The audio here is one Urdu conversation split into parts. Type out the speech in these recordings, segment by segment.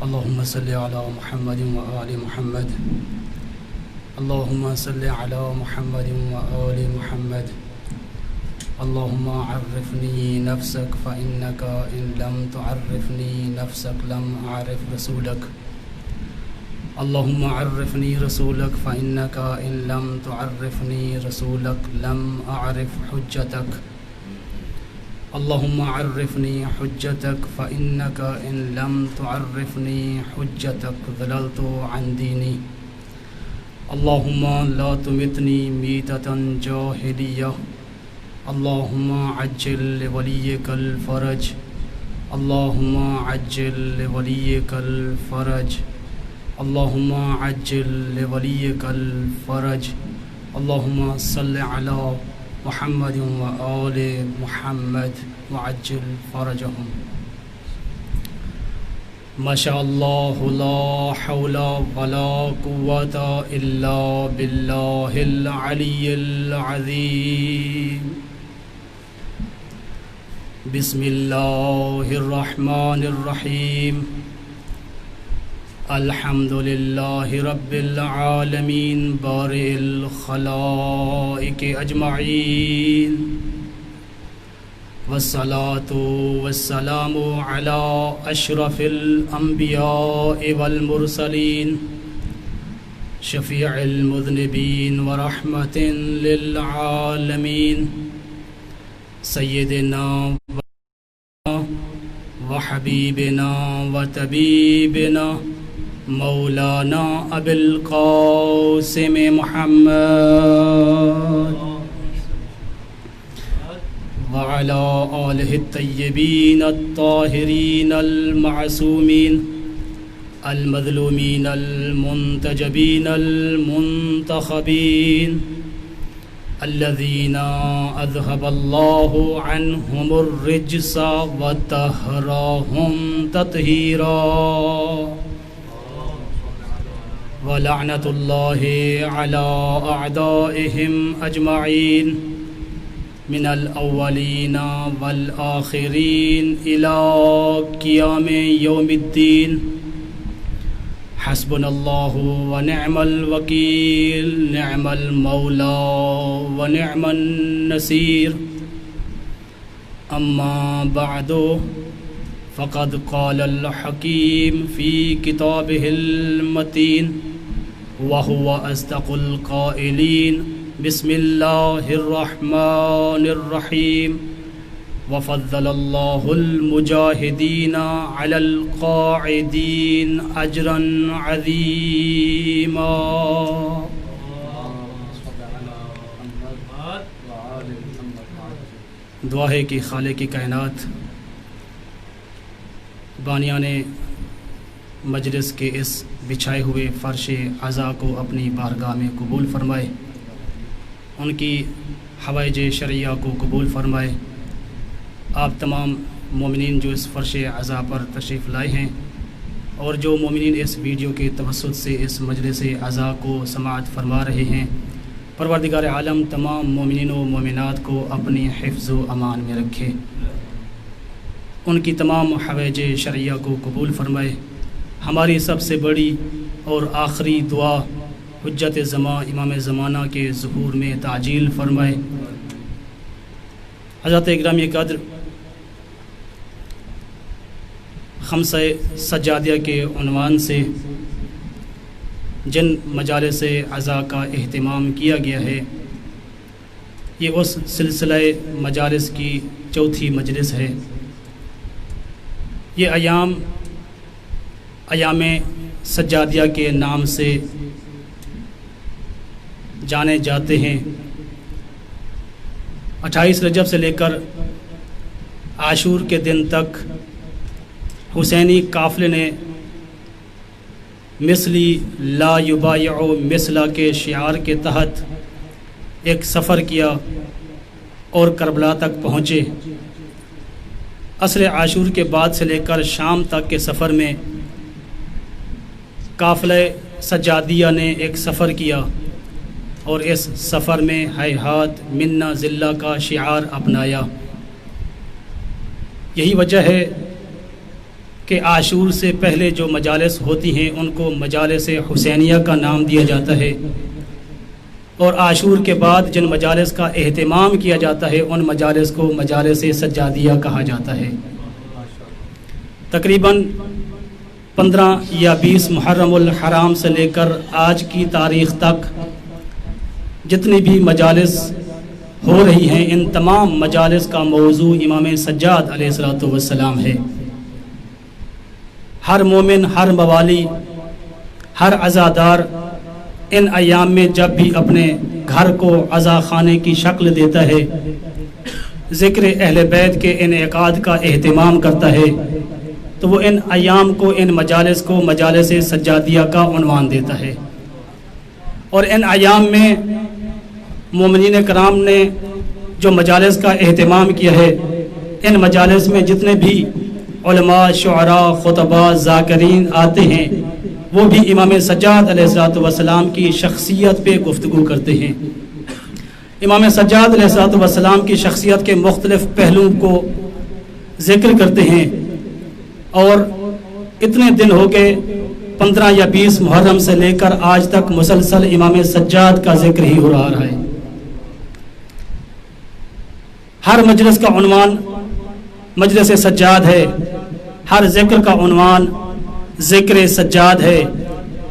اللهم صل على محمد وآل محمد اللهم صل على محمد وآل محمد اللهم عرفني نفسك فإنك إن لم تعرفني نفسك لم أعرف رسولك اللهم عرفني رسولك فإنك إن لم تعرفني رسولك لم أعرف حجتك اللهم عرفني حجتك فإنك إن لم تعرفني حجتك ضللت عن ديني اللهم لا تمتني ميتة جاهلية اللهم عجل لوليك الفرج اللهم عجل لوليك الفرج اللهم عجل لوليك الفرج اللهم صل على محمد وآل محمد وعجل فرجهم ما شاء الله لا حول ولا قوة إلا بالله العلي العظيم بسم الله الرحمن الرحيم الحمد لله رب العالمين بارئ الخلائق أجمعين والصلاة والسلام على أشرف الأنبياء والمرسلين شفيع المذنبين ورحمة للعالمين سيدنا وحبيبنا وطبيبنا مولانا أبي القاسم محمد وعلى آله الطيبين الطاهرين المعصومين المظلومين المنتجبين المنتخبين الذين أذهب الله عنهم الرجس وطهرهم تطهيرا ولعنة الله على أعدائهم أجمعين من الأولين والآخرين إلى قيام يوم الدين حسبنا الله ونعم الوكيل نعم المولى ونعم النصير أما بعد فقد قال الحكيم في كتابه المتين وهو أصدق القائلين بسم الله الرحمن الرحيم وفضل الله المجاهدين على القاعدين أجرا عظيما دعا ہے کہ خالق کائنات بانیان مجلس کے اس بچھائے ہوئے فرش عزا کو اپنی بارگاہ میں قبول فرمائے ان کی حوائج شرعیہ کو قبول فرمائے آپ تمام مومنین جو اس فرش عزا پر تشریف لائے ہیں اور جو مومنین اس ویڈیو کے توسط سے اس مجلس عزا کو سماعت فرما رہے ہیں پروردگار عالم تمام مومنین و مومنات کو اپنی حفظ و امان میں رکھے ان کی تمام حوائج شرعیہ کو قبول فرمائے ہماری سب سے بڑی اور آخری دعا حجت زمان امام زمانہ کے ظہور میں تعجیل فرمائے حضرات اکرامی قدر خمسہ سجادیہ کے عنوان سے جن مجالس عزا کا اہتمام کیا گیا ہے یہ اس سلسلہ مجالس کی چوتھی مجلس ہے یہ ایام سجادیہ کے نام سے جانے جاتے ہیں 28 رجب سے لے کر عاشور کے دن تک حسینی قافلے نے مثلی لا یبایع مثلا کے شعار کے تحت ایک سفر کیا اور کربلا تک پہنچے عصر عاشور کے بعد سے لے کر شام تک کے سفر میں قافلہ سجادیہ نے ایک سفر کیا اور اس سفر میں ہیہات منا ذلہ کا شعار اپنایا یہی وجہ ہے کہ عاشور سے پہلے جو مجالس ہوتی ہیں ان کو مجالس حسینیہ کا نام دیا جاتا ہے، اور عاشور کے بعد جن مجالس کا اہتمام کیا جاتا ہے ان مجالس کو مجالس سجادیہ کہا جاتا ہے۔ تقریباً 15 یا 20 محرم الحرام سے لے کر آج کی تاریخ تک جتنی بھی مجالس ہو رہی ہیں ان تمام مجالس کا موضوع امام سجاد علیہ الصلوۃ والسلام ہے۔ ہر مومن، ہر موالی، ہر عزادار ان ایام میں جب بھی اپنے گھر کو عزا خانے کی شکل دیتا ہے، ذکر اہل بیت کے انعقاد کا اہتمام کرتا ہے، تو وہ ان ایام کو، ان مجالس کو مجالس سجادیہ کا عنوان دیتا ہے۔ اور ان ایام میں مومنین کرام نے جو مجالس کا اہتمام کیا ہے، ان مجالس میں جتنے بھی علماء، شعراء، خطباء، ذاکرین آتے ہیں وہ بھی امام سجاد علیہ الصلوۃ والسلام کی شخصیت پہ گفتگو کرتے ہیں۔ امام سجاد علیہ الصلوۃ والسلام کی شخصیت کے مختلف پہلوؤں کو ذکر کرتے ہیں، اور اتنے دن ہو گئے 15 یا 20 محرم سے لے کر آج تک مسلسل امام سجاد کا ذکر ہی ہو رہا ہے۔ ہر مجلس کا عنوان مجلس سجاد ہے، ہر ذکر کا عنوان ذکر سجاد ہے،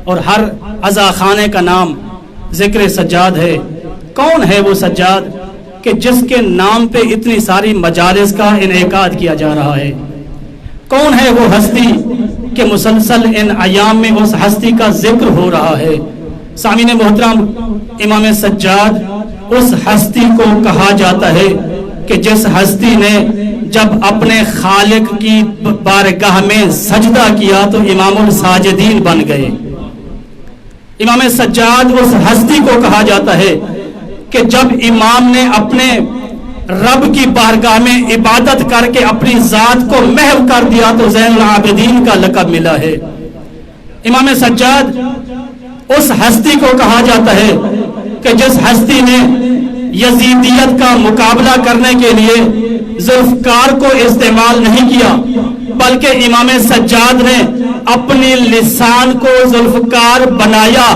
اور ہر عزا خانے کا نام ذکر سجاد ہے۔ کون ہے وہ سجاد کہ جس کے نام پہ اتنی ساری مجالس کا انعقاد کیا جا رہا ہے؟ کون ہے وہ ہستی کہ مسلسل ان ایام میں اس ہستی کا ذکر ہو رہا ہے؟ سامعین محترم، امام سجاد اس ہستی کو کہا جاتا ہے کہ جس ہستی نے جب اپنے خالق کی بارگاہ میں سجدہ کیا تو امام الساجدین بن گئے۔ امام سجاد اس ہستی کو کہا جاتا ہے کہ جب امام نے اپنے رب کی بارگاہ میں عبادت کر کے اپنی ذات کو محو کر دیا تو زین العابدین کا لقب ملا ہے۔ امام سجاد اس ہستی کو کہا جاتا ہے کہ جس ہستی نے یزیدیت کا مقابلہ کرنے کے لیے ذوالفقار کو استعمال نہیں کیا، بلکہ امام سجاد نے اپنی لسان کو ذوالفقار بنایا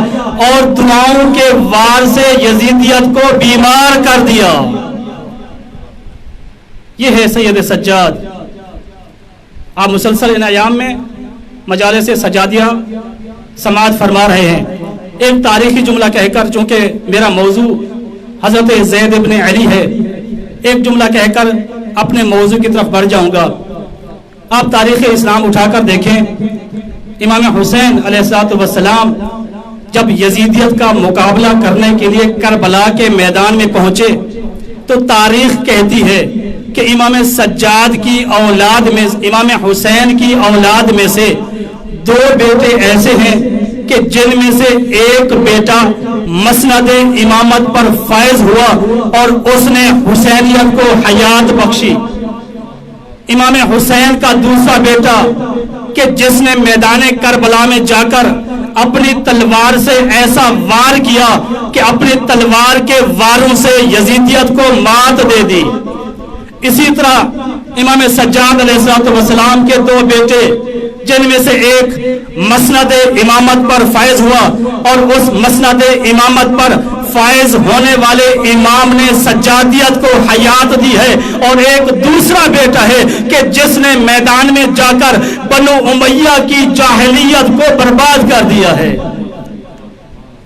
اور دعاؤں کے وار سے یزیدیت کو بیمار کر دیا۔ یہ ہے سید سجاد۔ آپ مسلسل ان ایام میں مجالس سجادیہ سماعت فرما رہے ہیں۔ ایک تاریخی جملہ کہہ کر، چونکہ میرا موضوع حضرت زید ابن علی ہے، ایک جملہ کہہ کر اپنے موضوع کی طرف بڑھ جاؤں گا۔ آپ تاریخ اسلام اٹھا کر دیکھیں، امام حسین علیہ الصلوۃ والسلام جب یزیدیت کا مقابلہ کرنے کے لیے کربلا کے میدان میں پہنچے تو تاریخ کہتی ہے کہ امام سجاد کی اولاد میں، امام حسین کی اولاد میں سے 2 بیٹے ایسے ہیں کہ جن میں سے ایک بیٹا مسند امامت پر فائز ہوا اور اس نے حسینیت کو حیات بخشی۔ امام حسین کا دوسرا بیٹا کہ جس نے میدان کربلا میں جا کر اپنی تلوار سے ایسا وار کیا کہ اپنی تلوار کے واروں سے یزیدیت کو مات دے دی۔ اسی طرح امام سجاد علیہ السلام کے 2 بیٹے جن میں سے ایک مسند امامت پر فائز ہوا اور اس مسند امامت پر فائز ہونے والے امام نے سجادیت کو حیات دی ہے، اور ایک دوسرا بیٹا ہے کہ جس نے میدان میں جا کر بنو امیہ کی جاہلیت کو برباد کر دیا ہے۔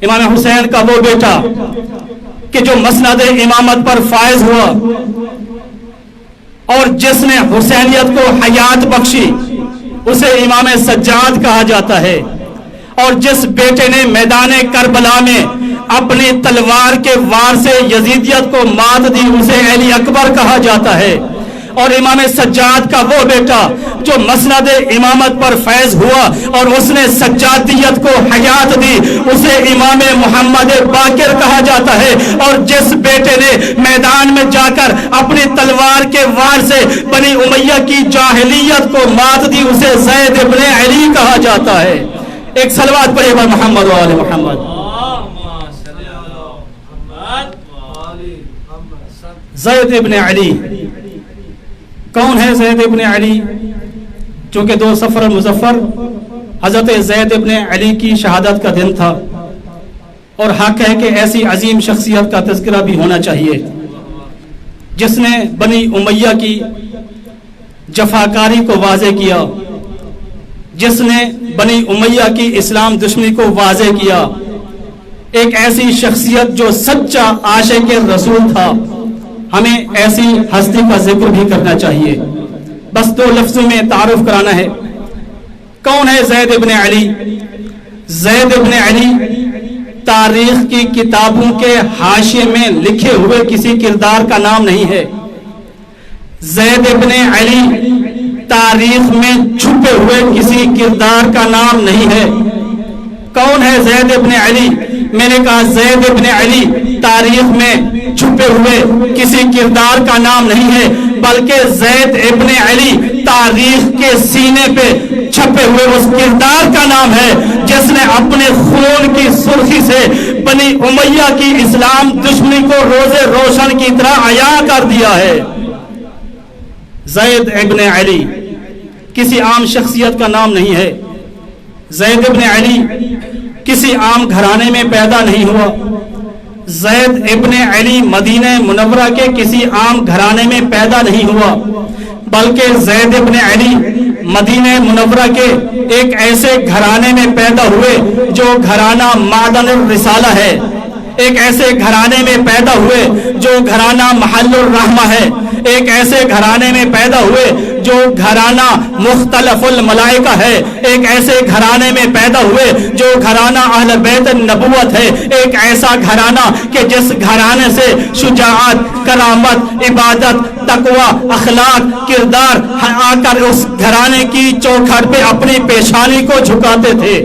امام حسین کا وہ بیٹا کہ جو مسند امامت پر فائز ہوا اور جس نے حسینیت کو حیات بخشی، اسے امام سجاد کہا جاتا ہے۔ اور جس بیٹے نے میدان کربلا میں اپنی تلوار کے وار سے یزیدیت کو مات دی اسے علی اکبر کہا جاتا ہے۔ اور امام سجاد کا وہ بیٹا جو مسند امامت پر فیض ہوا اور اس نے سجادیت کو حیات دی اسے امام محمد باقر کہا جاتا ہے۔ اور جس بیٹے نے میدان میں جا کر اپنی تلوار کے وار سے بنی امیہ کی جاہلیت کو مات دی اسے زید ابن علی کہا جاتا ہے۔ ایک صلوات پڑھے بر محمد و آل محمد۔ زید ابن علی کون ہے؟ زید ابن علی چونکہ 2 صفر المظفر حضرت زید ابن علی کی شہادت کا دن تھا، اور حق ہے کہ ایسی عظیم شخصیت کا تذکرہ بھی ہونا چاہیے جس نے بنی امیہ کی جفاکاری کو واضح کیا، جس نے بنی امیہ کی اسلام دشمنی کو واضح کیا، ایک ایسی شخصیت جو سچا عاشق رسول تھا۔ ہمیں ایسی ہستی کا ذکر بھی کرنا چاہیے۔ بس 2 لفظوں میں تعارف کرانا ہے۔ کون ہے زید ابن علی؟ زید ابن علی تاریخ کی کتابوں کے حاشیے میں لکھے ہوئے کسی کردار کا نام نہیں ہے۔ زید ابن علی تاریخ میں چھپے ہوئے کسی کردار کا نام نہیں ہے۔ کون ہے زید ابن علی؟ میں نے کہا زید ابن علی تاریخ میں چھپے ہوئے کسی کردار کا نام نہیں ہے، بلکہ زید ابن علی تاریخ کے سینے پہ چھپے ہوئے اس کردار کا نام ہے جس نے اپنے خون کی سرخی سے بنی امیہ کی اسلام دشمنی کو روزے روشن کی طرح عیاں کر دیا ہے۔ زید ابن علی کسی عام شخصیت کا نام نہیں ہے۔ زید ابن علی کسی عام گھرانے میں پیدا نہیں ہوا۔ زید ابن علی مدینہ منورہ کے کسی عام گھرانے میں پیدا نہیں ہوا، بلکہ زید ابن علی مدینہ منورہ کے ایک ایسے گھرانے میں پیدا ہوئے جو گھرانہ معدن الرسالہ ہے، ایک ایسے گھرانے میں پیدا ہوئے جو گھرانہ محل الرحمہ ہے، ایک ایسے گھرانے میں پیدا ہوئے جو گھرانہ مختلف الملائکہ ہے، ایک ایسے گھرانے میں پیدا ہوئے جو گھرانہ اہل بیت النبوت ہے، ایک ایسا گھرانہ کہ جس گھرانے سے شجاعت، کرامت، عبادت، تقوی، اخلاق، کردار آ کر اس گھرانے کی چوکھٹ پہ اپنی پیشانی کو جھکاتے تھے۔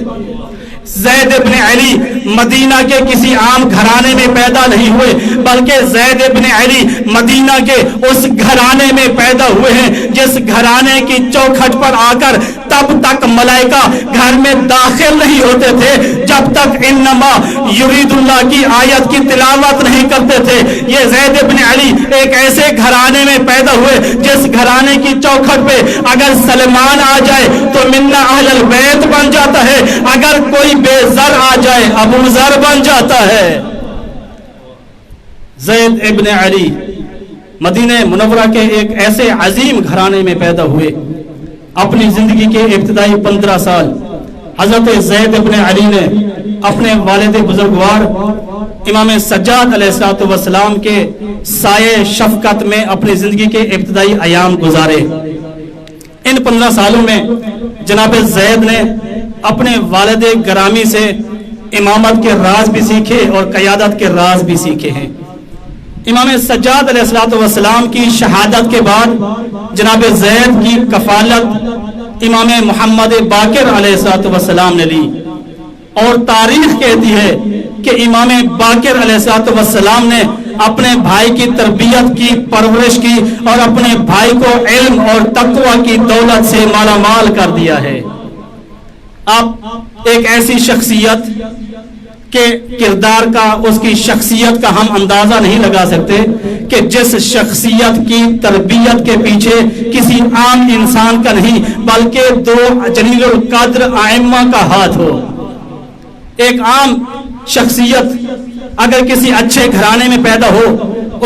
زید ابن علی مدینہ کے کسی عام گھرانے میں پیدا نہیں ہوئے، بلکہ زید ابن علی مدینہ کے اس گھرانے میں پیدا ہوئے ہیں جس گھرانے کی چوکھٹ پر آ کر تب تک ملائکہ گھر میں داخل نہیں ہوتے تھے جب تک انما یرید اللہ کی آیت کی تلاوت نہیں کرتے تھے۔ یہ زید ابن علی ایک ایسے گھرانے میں پیدا ہوئے جس گھرانے کی چوکھٹ پہ اگر سلمان آ جائے تو منا اہل البیت بن جاتا ہے، اگر کوئی بے زر آ جائے ابو ذر بن جاتا ہے۔ زید ابن علی مدینہ منورہ کے ایک ایسے عظیم گھرانے میں پیدا ہوئے۔ اپنی زندگی کے ابتدائی 15 سال حضرت زید ابن علی نے اپنے والد بزرگوار امام سجاد علیہ السلام کے سائے شفقت میں اپنی زندگی کے ابتدائی ایام گزارے۔ ان 15 سالوں میں جناب زید نے اپنے والد گرامی سے امامت کے راز بھی سیکھے اور قیادت کے راز بھی سیکھے ہیں۔ امام سجاد علیہ السلام کی شہادت کے بعد جناب زید کی کفالت امام محمد باقر علیہ السلام نے لی، اور تاریخ کہتی ہے کہ امام باقر علیہ السلام نے اپنے بھائی کی تربیت کی، پرورش کی، اور اپنے بھائی کو علم اور تقوی کی دولت سے مالا مال کر دیا ہے۔ اب ایک ایسی شخصیت کے کردار کا، اس کی شخصیت کا ہم اندازہ نہیں لگا سکتے کہ جس شخصیت کی تربیت کے پیچھے کسی عام انسان کا نہیں بلکہ 2 جلیل القدر ائمہ کا ہاتھ ہو۔ ایک عام شخصیت اگر کسی اچھے گھرانے میں پیدا ہو،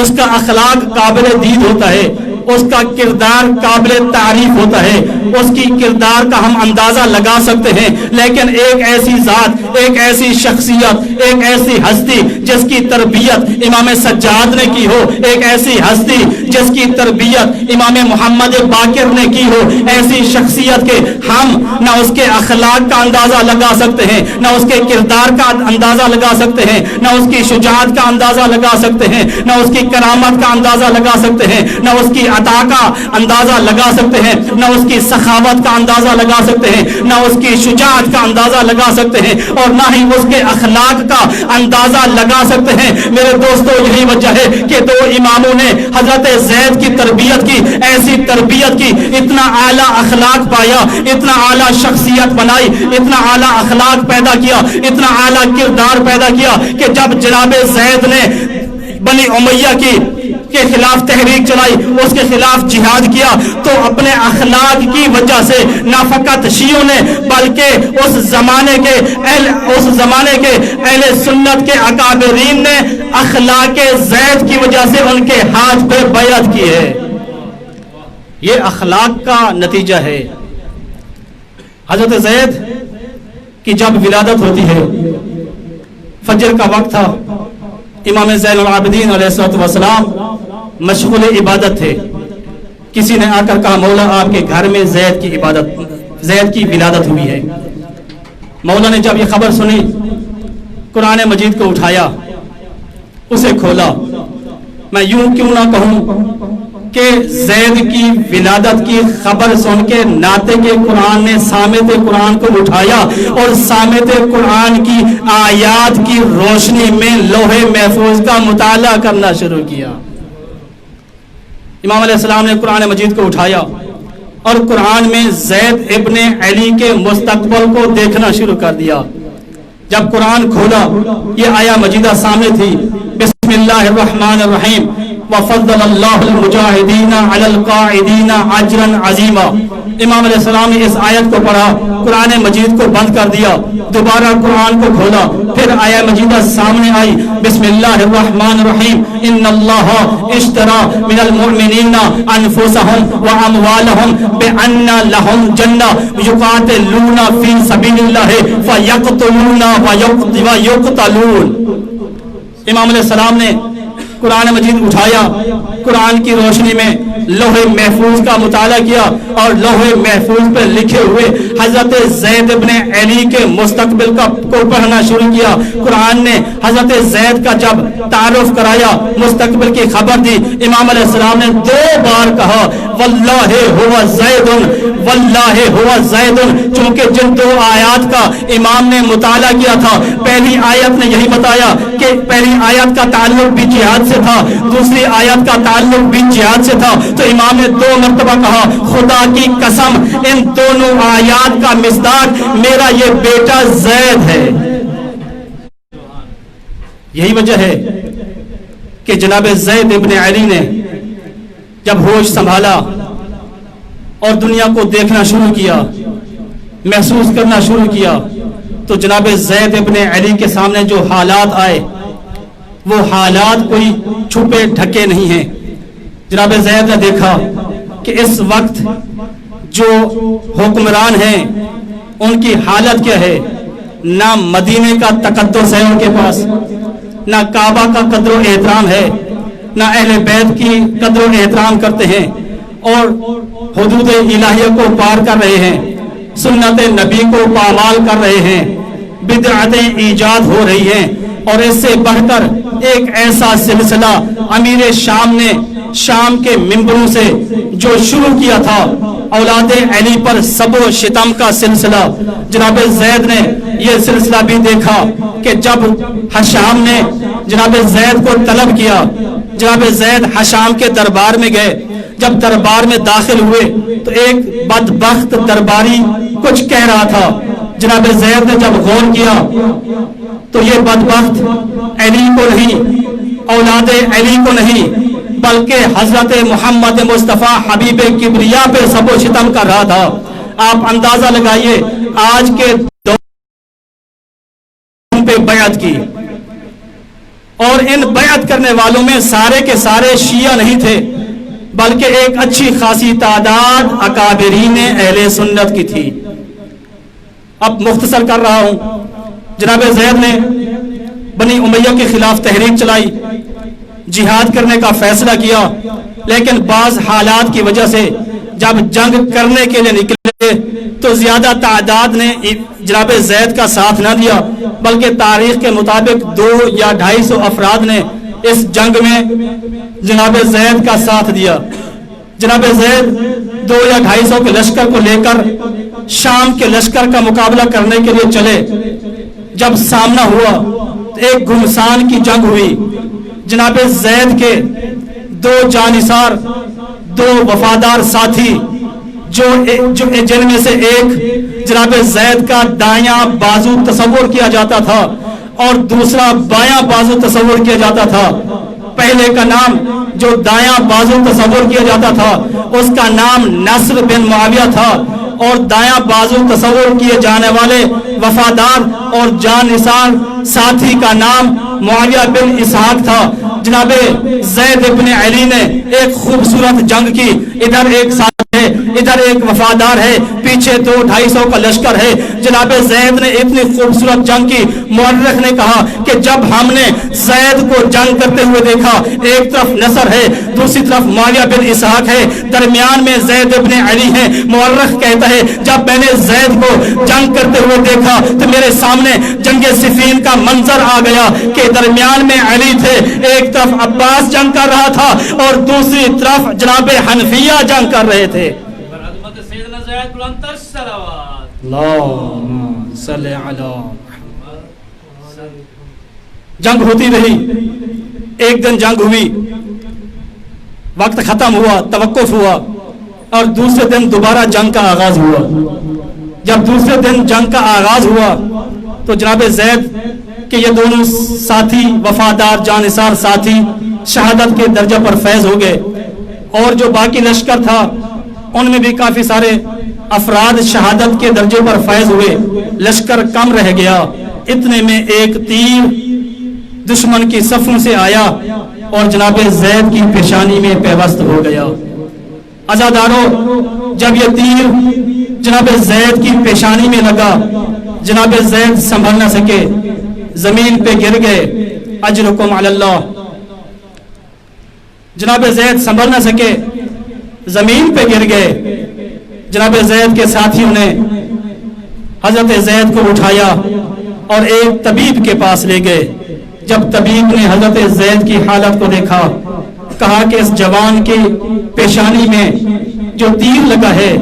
اس کا اخلاق قابل دید ہوتا ہے، اس کا کردار قابل تعریف ہوتا ہے، اس کی کردار کا ہم اندازہ لگا سکتے ہیں، لیکن ایک ایسی ذات، ایک ایسی شخصیت، ایک ایسی ہستی جس کی تربیت امام سجاد نے کی ہو، ایک ایسی ہستی جس کی تربیت امام محمد باقر نے کی ہو، ایسی شخصیت کے ہم نہ اس کے اخلاق کا اندازہ لگا سکتے ہیں، نہ اس کے کردار کا اندازہ لگا سکتے ہیں، نہ اس کی شجاعت کا اندازہ لگا سکتے ہیں، نہ اس کی کرامت کا اندازہ لگا سکتے ہیں، نہ اس کی عطا کا اندازہ لگا سکتے ہیں، نہ اس کی سخاوت کا اندازہ لگا سکتے ہیں، نہ اس کی شجاعت کا اندازہ لگا سکتے ہیں، اور نہ ہی اس کے اخلاق کا اندازہ لگا سکتے ہیں۔ میرے دوستو، یہی وجہ ہے کہ 2 اماموں نے حضرت زید کی تربیت کی، ایسی تربیت کی، اتنا اعلیٰ اخلاق پایا، اتنا اعلیٰ شخصیت بنائی، اتنا اعلیٰ اخلاق پیدا کیا، اتنا اعلیٰ کردار پیدا کیا کہ جب جناب زید نے بنی امیہ کی کے خلاف تحریک چلائی، اس کے خلاف جہاد کیا، تو اپنے اخلاق کی وجہ سے نہ فقط شیعوں نے بلکہ اس زمانے کے اہل سنت کے اکابرین نے اخلاق زید کی وجہ سے ان کے ہاتھ پہ بیعت کی ہے۔ یہ اخلاق کا نتیجہ ہے۔ حضرت زید کی جب ولادت ہوتی ہے، فجر کا وقت تھا، امام زین العابدین علیہ السلام مشغول عبادت تھے۔ کسی نے آ کر کہا مولا آپ کے گھر میں زید کی ولادت ہوئی ہے۔ مولا نے جب یہ خبر سنی، قرآن مجید کو اٹھایا، اسے کھولا۔ میں یوں کیوں نہ کہوں کہ زید کی ولادت کی خبر سن کے ناطق قرآن نے سامت قرآن کو اٹھایا اور سامت قرآن کی آیات کی روشنی میں لوح محفوظ کا مطالعہ کرنا شروع کیا۔ امام علیہ السلام نے قرآن مجید کو اٹھایا اور قرآن میں زید ابن علی کے مستقبل کو دیکھنا شروع کر دیا۔ جب قرآن کھولا، یہ آیا مجیدہ سامنے تھی، بسم اللہ الرحمن الرحیم، وَفَضَّلَ اللَّهُ الْمُجَاهِدِينَ عَلَى الْقَاعِدِينَ أَجْرًا عَظِيمًا۔ امام علیہ السلام نے اس آیت کو پڑھا، قرآن مجید کو بند کر دیا، دوبارہ قرآن کو کھولا، پھر آیہ مجیدہ سامنے آئی، بسم اللہ الرحمن الرحیم، ان اللہ اشترى من المؤمنین انفسهم واموالهم بان لهم جنہ یقاتلون فی سبیل اللہ فیقتلون ویقتلون۔ امام علیہ السلام نے قرآن مجید اٹھایا، قرآن کی روشنی میں لوح محفوظ کا مطالعہ کیا اور لوح محفوظ پہ لکھے ہوئے حضرت زید ابن علی کے مستقبل کو پڑھنا شروع کیا۔ قرآن نے حضرت زید کا جب تعارف کرایا، مستقبل کی خبر دی، امام علیہ السلام نے 2 بار کہا واللہ ہوا زید، واللہ ہوا زید، چونکہ جن 2 آیات کا امام نے مطالعہ کیا تھا، پہلی آیت نے یہی بتایا کہ پہلی آیت کا تعلق بھی جہاد سے تھا، دوسری آیت کا تعلق بھی جہاد سے تھا، تو امام نے 2 مرتبہ کہا خدا کی قسم ان دونوں آیات کا مصداق میرا یہ بیٹا زید ہے۔ یہی وجہ ہے کہ جناب زید ابن علی نے جب ہوش سنبھالا اور دنیا کو دیکھنا شروع کیا، محسوس کرنا شروع کیا، تو جناب زید ابن علی کے سامنے جو حالات آئے وہ حالات کوئی چھپے ڈھکے نہیں ہیں۔ جناب زید نے دیکھا کہ اس وقت جو حکمران ہیں ان کی حالت کیا ہے، نہ مدینے کا تقدس ہے ان کے پاس، نہ کعبہ کا قدر و احترام ہے، نہ اہل بیت کی قدر و احترام کرتے ہیں، اور حدود الہیہ کو پار کر رہے ہیں، سنت نبی کو پامال کر رہے ہیں، بدعتیں ایجاد ہو رہی ہیں، اور اس سے بڑھ کر ایک ایسا سلسلہ امیر شام نے شام کے ممبروں سے جو شروع کیا تھا، اولاد علی پر سب و شتم کا سلسلہ، جناب زید نے یہ سلسلہ بھی دیکھا کہ جب حشام نے جناب زید کو طلب کیا، جناب زید حشام کے دربار میں گئے، جب دربار میں داخل ہوئے تو ایک بدبخت درباری کچھ کہہ رہا تھا، جناب زید نے جب غور کیا تو یہ بدبخت علی کو نہیں، اولاد علی کو نہیں، بلکہ حضرت محمد مصطفیٰ حبیب کبریا پہ سب و شتم کر رہا تھا۔ آپ اندازہ لگائیے، آج کے دور پہ بیعت کی، اور ان بیعت کرنے والوں میں سارے کے سارے شیعہ نہیں تھے، بلکہ ایک اچھی خاصی تعداد اکابرین اہل سنت کی تھی۔ اب مختصر کر رہا ہوں، جناب زید نے بنی امیہ کے خلاف تحریک چلائی، جہاد کرنے کا فیصلہ کیا، لیکن بعض حالات کی وجہ سے جب جنگ کرنے کے لیے نکلے تو زیادہ تعداد نے جناب زید کا ساتھ نہ دیا، بلکہ تاریخ کے مطابق 200 یا 250 افراد نے اس جنگ میں جناب زید کا ساتھ دیا۔ جناب زید 200 یا 250 کے لشکر کو لے کر شام کے لشکر کا مقابلہ کرنے کے لیے چلے۔ جب سامنا ہوا تو ایک گھمسان کی جنگ ہوئی، جناب زید کے 2 جانثار، 2 وفادار ساتھی، جن میں سے ایک جناب زید کا دایاں بازو تصور کیا جاتا تھا اور دوسرا بایاں بازو تصور کیا جاتا تھا، پہلے کا نام جو دایاں بازو تصور کیا جاتا تھا اس کا نام نصر بن معاویہ تھا، اور دایاں بازو تصور کیے جانے والے وفادار اور جان نثار ساتھی کا نام معاویہ بن اسحاق تھا۔ جناب زید ابن علی نے ایک خوبصورت جنگ کی، ادھر ایک ساتھی ہے، ادھر ایک وفادار ہے، پیچھے 200-250 کا لشکر ہے۔ جناب زید نے اتنی خوبصورت جنگ کی، مورخ نے کہا کہ جب ہم نے زید کو جنگ کرتے ہوئے دیکھا، ایک طرف نصر ہے، دوسری طرف معاویہ بن اسحاق ہے، درمیان میں زید ابن علی ہے۔ مورخ کہتا ہے جب میں نے زید کو جنگ کرتے ہوئے دیکھا تو میرے سامنے جنگ صفین کا منظر آ گیا کہ درمیان میں علی تھے، ایک طرف عباس جنگ کر رہا تھا اور دوسری طرف جناب حنفیہ جنگ کر رہے تھے۔ اللہم صلی علی جنگ ہوتی رہی، ایک دن جنگ ہوئی، وقت ختم ہوا، توقف ہوا، اور دوسرے دن دوبارہ جنگ کا آغاز ہوا۔ جب دوسرے دن جنگ کا آغاز ہوا تو جناب زید کہ یہ دونوں ساتھی وفادار جانثار ساتھی شہادت کے درجہ پر فیض ہو گئے، اور جو باقی لشکر تھا ان میں بھی کافی سارے افراد شہادت کے درجے پر فیض ہوئے، لشکر کم رہ گیا۔ اتنے میں ایک تیر دشمن کی صفوں سے آیا اور جناب زید کی پیشانی میں پیوست ہو گیا۔ عزادارو، جب یہ تیر جناب زید کی پیشانی میں لگا، جناب زید سنبھل نہ سکے، زمین پہ گر گئے۔ اجرکم علی اللہ، جناب زید سنبھل نہ سکے، زمین پہ گر گئے۔ جناب زید کے ساتھیوں نے حضرت زید کو اٹھایا اور ایک طبیب کے پاس لے گئے۔ جب طبیب نے حضرت زید کی حالت کو دیکھا، کہا کہ اس جوان کی پیشانی میں جو تیر لگا ہے،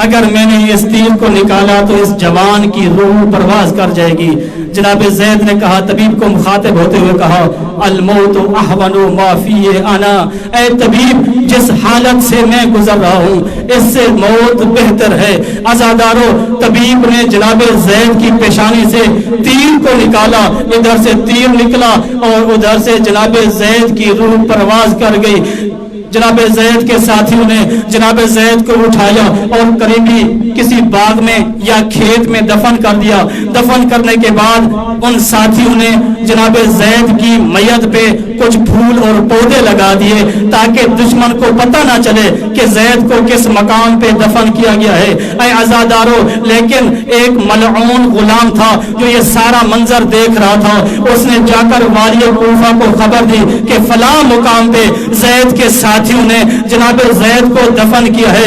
اگر میں نے اس تیر کو نکالا تو اس جوان کی روح پرواز کر جائے گی۔ جناب زید نے کہا، طبیب کو مخاطب ہوتے ہوئے کہا، الموت احون ما فیہ انا، اے طبیب جس حالت سے میں گزر رہا ہوں اس سے موت بہتر ہے۔ عزادارو، طبیب نے جناب زید کی پیشانی سے تیر کو نکالا، ادھر سے تیر نکلا اور ادھر سے جناب زید کی روح پرواز کر گئی۔ جناب زید کے ساتھیوں نے جناب زید کو اٹھایا اور قریبی کسی باغ میں یا کھیت میں دفن کر دیا۔ دفن کرنے کے بعد ان ساتھیوں نے جناب زید کی میت پہ کچھ پھول اور پودے لگا دیے تاکہ دشمن کو پتہ نہ چلے کہ زید کو کس مقام پہ دفن کیا گیا ہے۔ اے عزادارو، لیکن ایک ملعون غلام تھا جو یہ سارا منظر دیکھ رہا تھا، اس نے جا کر والی کوفہ کو خبر دی کہ فلاں مقام پہ زید کے ساتھیوں نے جناب زید کو دفن کیا ہے۔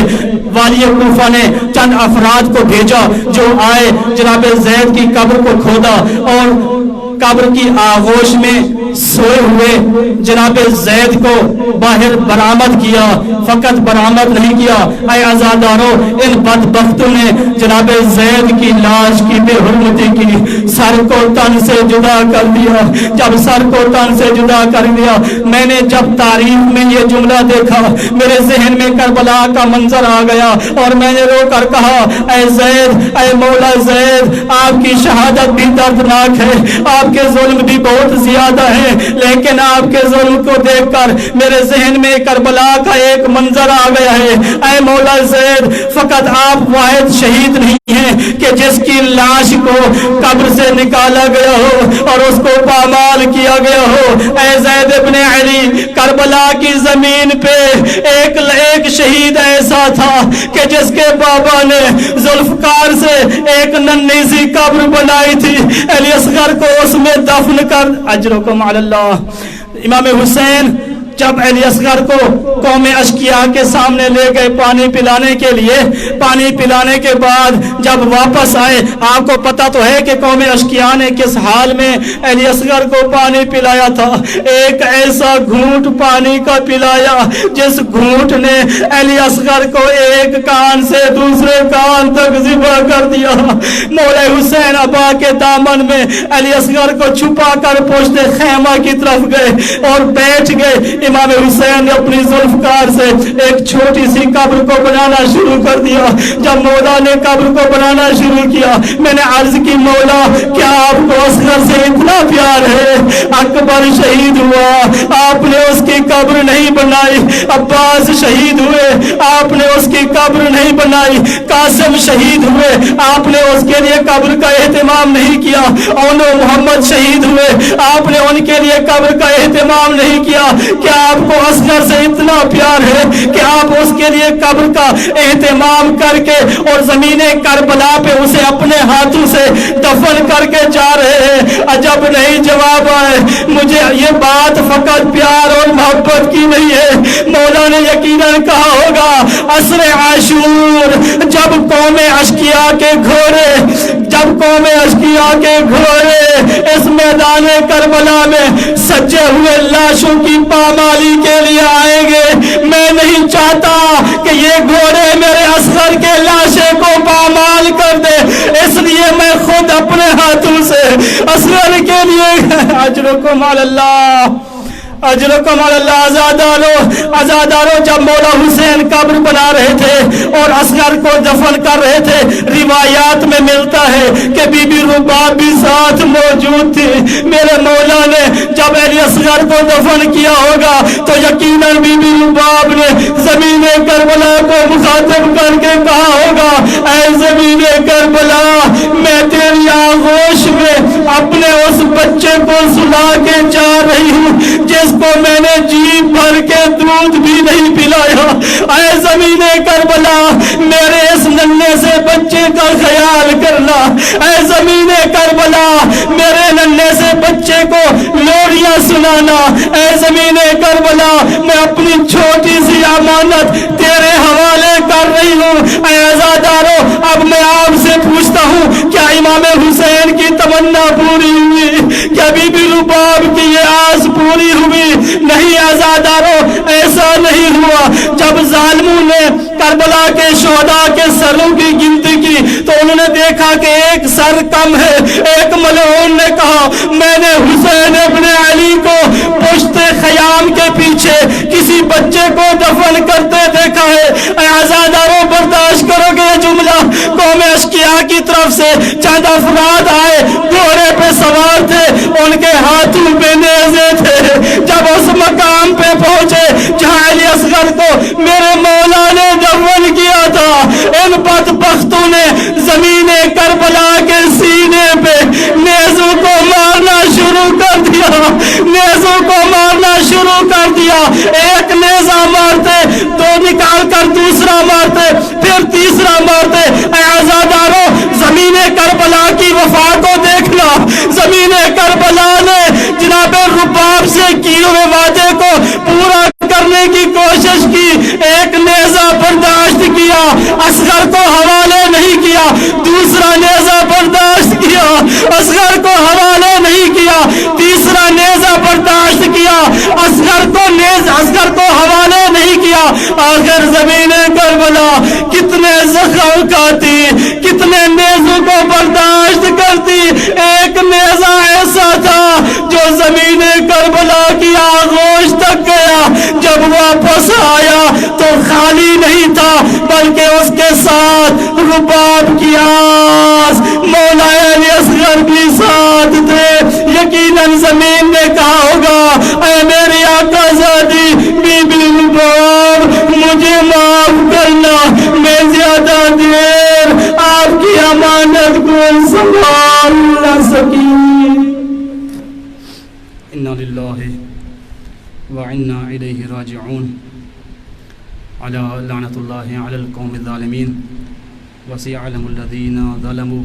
والی کوفہ نے چند افراد کو بھیجا جو آئے، جناب زید کی قبر کو کھودا اور قبر کی آغوش میں سوئے ہوئے جناب زید کو باہر برآمد کیا۔ فقط برآمد نہیں کیا، اے عزادارو، ان بدبختوں نے جناب زید کی لاش کی بے حرمتی کی، سر کو تن سے جدا کر دیا۔ جب سر کو تن سے جدا کر دیا، میں نے جب تاریخ میں یہ جملہ دیکھا، میرے ذہن میں کربلا کا منظر آ گیا اور میں نے رو کر کہا، اے زید، اے مولا زید، آپ کی شہادت بھی دردناک ہے، آپ کے ظلم بھی بہت زیادہ ہے، لیکن آپ کے ظلم کو دیکھ کر میرے ذہن میں کربلا کا ایک منظر آ گیا ہے۔ اے مولا زید، فقط آپ واحد شہید نہیں ہیں کہ جس کی لاش کو قبر سے نکالا گیا ہو اور اس کو پامال کیا گیا ہو۔ اے زید ابن علی، کربلا کی زمین پہ ایک شہید ایسا تھا کہ جس کے بابا نے ذوالفقار سے ایک ننھی سی قبر بنائی تھی، علی اصغر کو اس میں دفن کر۔ اجرکم علی اللہ۔ امام حسین جب علی اصغر کو قوم اشقیاء کے سامنے لے گئے پانی پلانے کے لیے، پانی پلانے کے بعد جب واپس آئے، آپ کو پتا تو ہے کہ قوم اشقیاء نے کس حال میں علی اصغر کو پانی پلایا تھا۔ ایک ایسا گھونٹ پانی کا پلایا جس گھونٹ نے علی اصغر کو ایک کان سے دوسرے کان تک ذبح کر دیا۔ مولا حسین ابا کے دامن میں علی اصغر کو چھپا کر پشت خیمہ کی طرف گئے اور بیٹھ گئے۔ امام حسین نے اپنی ذوالفقار سے ایک چھوٹی سی قبر کو بنانا شروع کر دیا. جب مولا نے قبر کو بنانا شروع کیا, میں نے عرض کی مولا کیا آپ کو اصغر سے اتنا پیار ہے؟ اکبر شہید ہوا, آپ نے اس کی قبر نہیں بنائی. عباس شہید ہوئے, آپ نے اس کی قبر نہیں بنائی. قاسم شہید ہوئے, آپ نے اس کے لیے قبر کا اہتمام نہیں کیا. اونو محمد شہید ہوئے, آپ نے ان کے لیے قبر کا اہتمام نہیں کیا. کیا آپ کو اصغر سے اتنا پیار ہے کہ آپ اس کے لیے قبر کا اہتمام کر کے اور زمین کربلا پہ اسے اپنے ہاتھوں سے دفن کر کے جا رہے ہیں؟ عجب نہیں جواب آئے. مجھے یہ بات فقط پیار اور محبت کی نہیں ہے. مولا نے یقیناً کہا ہوگا عصر عاشور, جب قوم اشقیاء کے گھوڑے اس میدان کربلا میں سجے ہوئے لاشوں کی پامالی کے لیے آئیں گے, میں نہیں چاہتا کہ یہ گھوڑے میرے اصغر کے لاشے کو پامال کر دے, اس لیے میں خود اپنے ہاتھوں سے اصغر کے لیے اجرکم علی اللہ, اجرکم علی اللہ. آزادارو جب مولا حسین قبر بنا رہے تھے اور اصغر کو دفن کر رہے تھے, روایات میں ملتا ہے کہ بی بی رباب بھی ساتھ موجود تھی. میرے مولا نے جب علی اصغر کو دفن کیا ہوگا تو یقیناً بی بی رباب نے زمین کربلا کو مخاطب کر کے کہا ہوگا اے زمین کربلا, میں تیری آغوش میں اپنے اس بچے کو سلا کے جا رہی ہوں جس کو میں نے جی بھر کے دودھ بھی نہیں پلایا. اے زمین کربلا, میرے اس ننھے سے بچے کا خیال کرنا. اے زمین کربلا, میرے ننھے سے بچے کو لوریاں سنانا. اے زمین کربلا, میں اپنی چھوٹی سی امانت تیرے حوالے کر رہی ہوں. اے عزادارو, اب میں آپ سے پوچھتا ہوں کیا امام حسین کی تمنا پوری ہوئی؟ کیا بی بی رباب کی یہ آس پوری ہوئی؟ نہیں عزادارو, ایسا نہیں ہوا. جب ظالموں نے کربلا کے شہداء کے سروں کی گنتی کی تو انہوں نے دیکھا کہ ایک سر کم ہے. ایک ملعون نے کہا میں نے حسین ابن علی کو پشت خیام کے پیچھے کسی بچے کو دفن کرتے دیکھا ہے. اے عزادارو, برداشت کرو گے یہ جملہ؟ قوم اشقیاء کی طرف سے چند افراد آئے, گھوڑے پہ سوار تھے, ان کے ہاتھوں پہ نیزے تھے. جب اس مقام پہ پہنچے جہاں علی اصغر کو میرے مولا نے دفن کیا تھا, ان بدبختوں نے زمین کربلا کے سینے پہ نیزوں کو مارنا شروع کر دیا. نیزوں کو مارنا شروع کر دیا. ایک نیزہ مارتے, دو نکال کر دوسرا مارتے, پھر تیسرا مارتے. اے عزادارو, زمین کربلا کی وفا کو دیکھنا. زمین کربلا نے جناب رباب سے کیے ہوئے وعدے کو پورا کرنے کی کوشش کی. ایک نیزہ برداشت کیا, اصغر کو حوالے نہیں کیا. دوسرا نیزہ برداشت کیا, اصغر کو حوالے نہیں کیا. تیسرا نیزہ برداشت کیا, اصغر کو حوالے نہیں کیا. آخر زمین کربلا کتنے زخم کھاتی, کتنے نیزوں کو برداشت کرتی. ایک نیزہ ایسا تھا جو زمین کربلا کی آغوش تک گیا. جب واپس آیا تو خالی نہیں تھا بلکہ اس کے ساتھ رباب کی آس. مولا علی اصغر بھی ساتھ تھے. یقیناً زمین نے کہا ہوگا اے میری آقا زادی بی بی رباب, مجھے معاف کرنا, میں زیادہ دیر آپ کی امانت کو سنبھال نہ سکی. انا للہ وانا الیہ راجعون. علی لعنت اللہ علی القوم الظالمین وسيعلم الذین ظلموا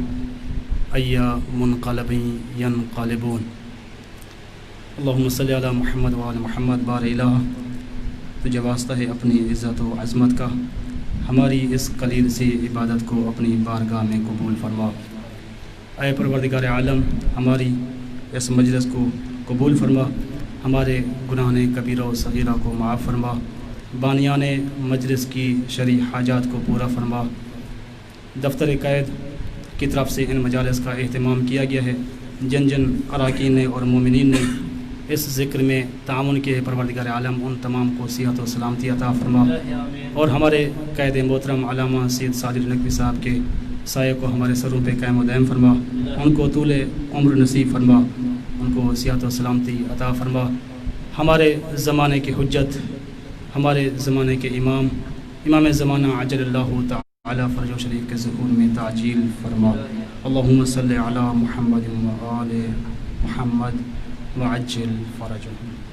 ای منقلب ینقلبون. اللہم صلی علی محمد وعلی محمد. بار الہ, تجھے واسطہ ہے اپنی عزت و عظمت کا, ہماری اس قلیل سی عبادت کو اپنی بارگاہ میں قبول فرما. اے پروردگار عالم, ہماری اس مجلس کو قبول فرما. ہمارے گناہ کبیرہ و صغیرہ کو معاف فرما. بانیان مجلس کی شرعی حاجات کو پورا فرما. دفتر قید کی طرف سے ان مجالس کا اہتمام کیا گیا ہے. جن جن اراکین اور مومنین نے اس ذکر میں تعاون کے پروردگار عالم ان تمام کو صحت و سلامتی عطا فرما، اور ہمارے قائد محترم علامہ سید صادق نقوی صاحب کے سائے کو ہمارے سروں پہ قائم و دائم فرما، ان کو طول عمر نصیب فرما، ان کو صحت و سلامتی عطا فرما، ہمارے زمانے کے حجت، ہمارے زمانے کے امام زمانہ عجل اللہ تعالی فرج و شریف کے ظہور میں تعجیل فرما۔ اللہم صلی علی محمد و آل محمد وعجل فرجهم۔